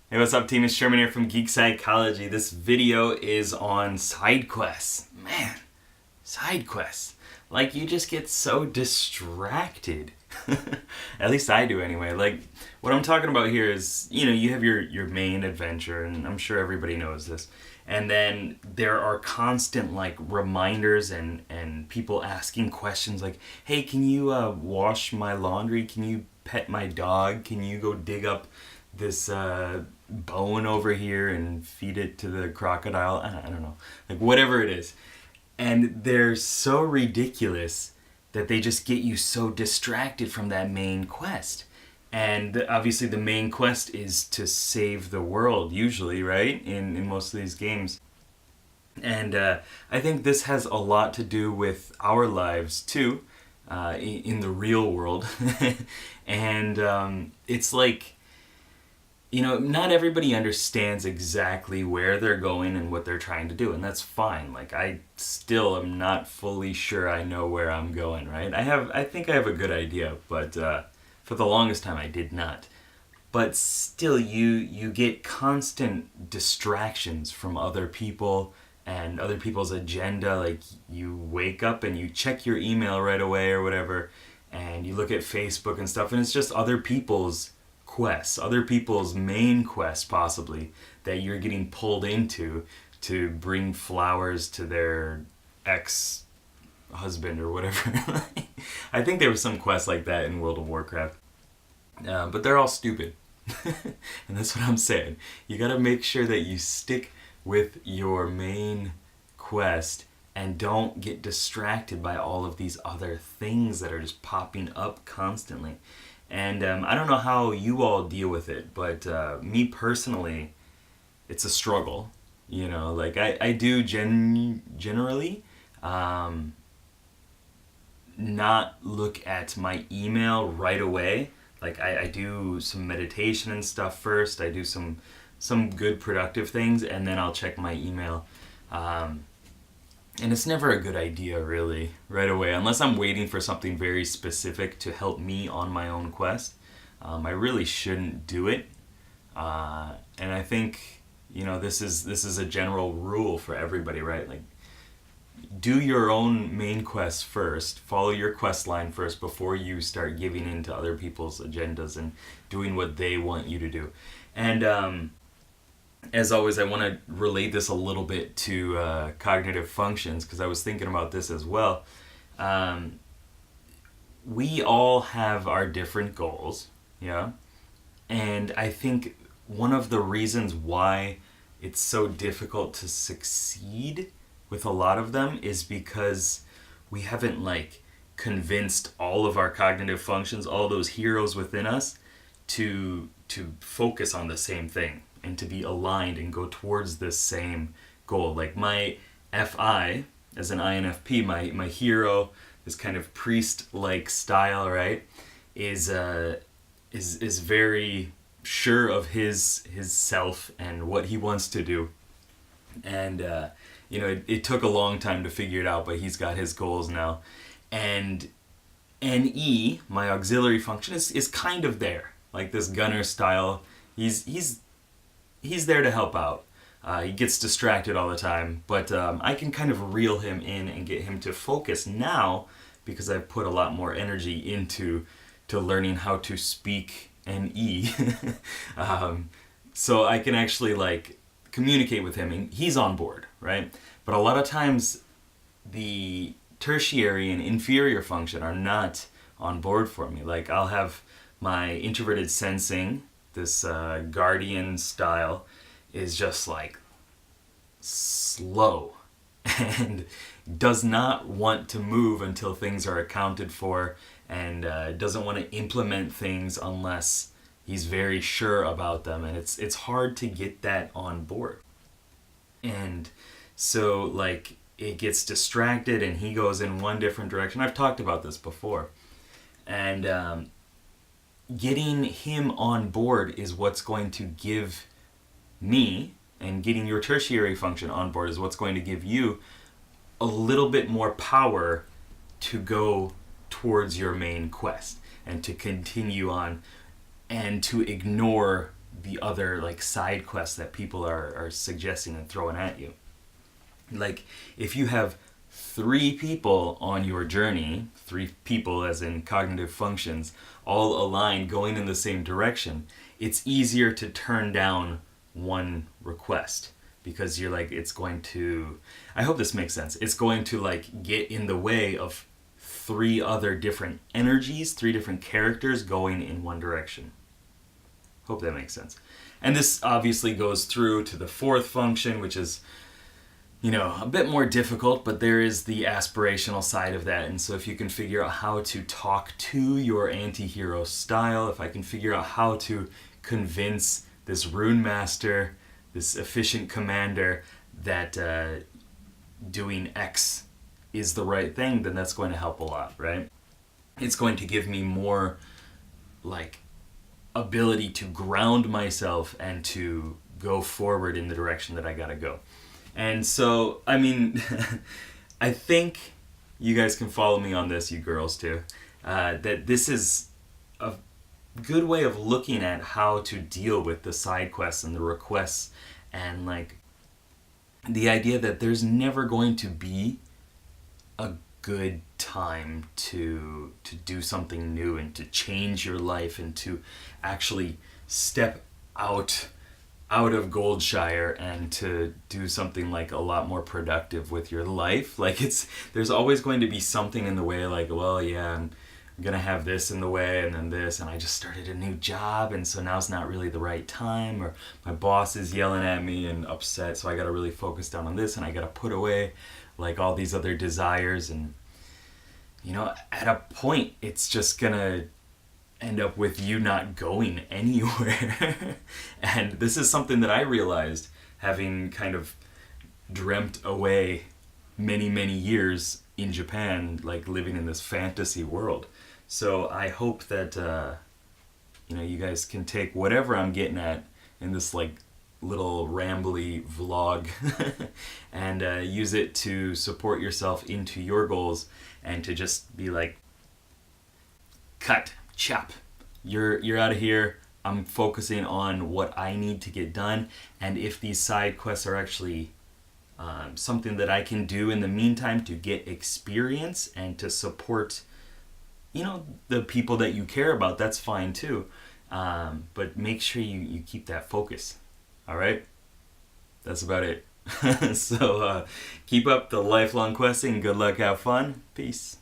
Hey, what's up, team? It's Sherman here from Geek Psychology. This video is on Sidequests. Man, Sidequests. Like, you just get so distracted. At least I do anyway. Like, what I'm talking about here is, you have your main adventure, and I'm sure everybody knows this. And then there are constant, like, reminders and people asking questions like, hey, can you wash my laundry? Can you pet my dog? Can you go dig up this bone over here and feed it to the crocodile? I don't know. Like, whatever it is. And they're so ridiculous that they just get you so distracted from that main quest. And obviously the main quest is to save the world, usually, right? In most of these games. And I think this has a lot to do with our lives, too, in the real world. And it's like, not everybody understands exactly where they're going and what they're trying to do, and that's fine. Like, I still am not fully sure I know where I'm going, right? I think I have a good idea, but for the longest time I did not. But still, you get constant distractions from other people and other people's agenda. Like, you wake up and you check your email right away or whatever, and you look at Facebook and stuff, and it's just other people's quests, other people's main quests possibly, that you're getting pulled into to bring flowers to their ex-husband or whatever. I think there was some quest like that in World of Warcraft. But they're all stupid. And that's what I'm saying. You gotta make sure that you stick with your main quest and don't get distracted by all of these other things that are just popping up constantly. And I don't know how you all deal with it, but me personally, it's a struggle. Like, I do generally not look at my email right away. Like, I do some meditation and stuff first. I do some good productive things, and then I'll check my email. And it's never a good idea, really, right away, unless I'm waiting for something very specific to help me on my own quest. I really shouldn't do it. And I think, this is a general rule for everybody, right? Like, do your own main quest first. Follow your quest line first before you start giving in to other people's agendas and doing what they want you to do. And as always, I want to relate this a little bit to cognitive functions, because I was thinking about this as well. We all have our different goals, yeah? And I think one of the reasons why it's so difficult to succeed with a lot of them is because we haven't, like, convinced all of our cognitive functions, all those heroes within us, to focus on the same thing and to be aligned and go towards the same goal. Like, my FI, as an INFP, my hero, this kind of priest-like style, right, is very sure of his self and what he wants to do. And it took a long time to figure it out, but he's got his goals now. And NE, my auxiliary function, is kind of there, like this gunner style. He's there to help out. He gets distracted all the time, but I can kind of reel him in and get him to focus now, because I've put a lot more energy into learning how to speak NE. So I can actually, like, communicate with him, and he's on board, right? But a lot of times the tertiary and inferior function are not on board for me. Like, I'll have my introverted sensing, this guardian style, is just, like, slow and does not want to move until things are accounted for, and doesn't want to implement things unless he's very sure about them. And it's hard to get that on board. And so, like, it gets distracted and he goes in one different direction. I've talked about this before. And getting him on board is what's going to give me, and getting your tertiary function on board is what's going to give you a little bit more power to go towards your main quest and to continue on and to ignore the other like side quests that people are suggesting and throwing at you. Like if you have 3 people on your journey, 3 people as in cognitive functions, all aligned going in the same direction, it's easier to turn down one request because you're like, it's going to, I hope this makes sense, it's going to like get in the way of 3 other different energies, 3 different characters going in one direction. Hope that makes sense. And this obviously goes through to the 4th function, which is, you know, a bit more difficult, but there is the aspirational side of that. And so if you can figure out how to talk to your anti-hero style, if I can figure out how to convince this rune master, this efficient commander, that doing X is the right thing, then that's going to help a lot, right? It's going to give me more like ability to ground myself and to go forward in the direction that I gotta go. And so, I mean, I think you guys can follow me on this, you girls too, that this is a good way of looking at how to deal with the side quests and the requests, and like the idea that there's never going to be a good time to do something new and to change your life and to actually step out of Goldshire and to do something like a lot more productive with your life. Like there's always going to be something in the way, like, well, yeah, I'm gonna have this in the way and then this, and I just started a new job and so now it's not really the right time, or my boss is yelling at me and upset, so I gotta really focus down on this and I gotta put away like all these other desires. And you know, at a point it's just gonna end up with you not going anywhere. And this is something that I realized having kind of dreamt away many years in Japan, like living in this fantasy world. So I hope that you know, you guys can take whatever I'm getting at in this like little rambly vlog and use it to support yourself into your goals, and to just be like, cut, chop, you're out of here. I'm focusing on what I need to get done, and if these side quests are actually something that I can do in the meantime to get experience and to support, you know, the people that you care about, that's fine too. But make sure you keep that focus. All right? That's about it. So keep up the lifelong questing. Good luck, have fun. Peace.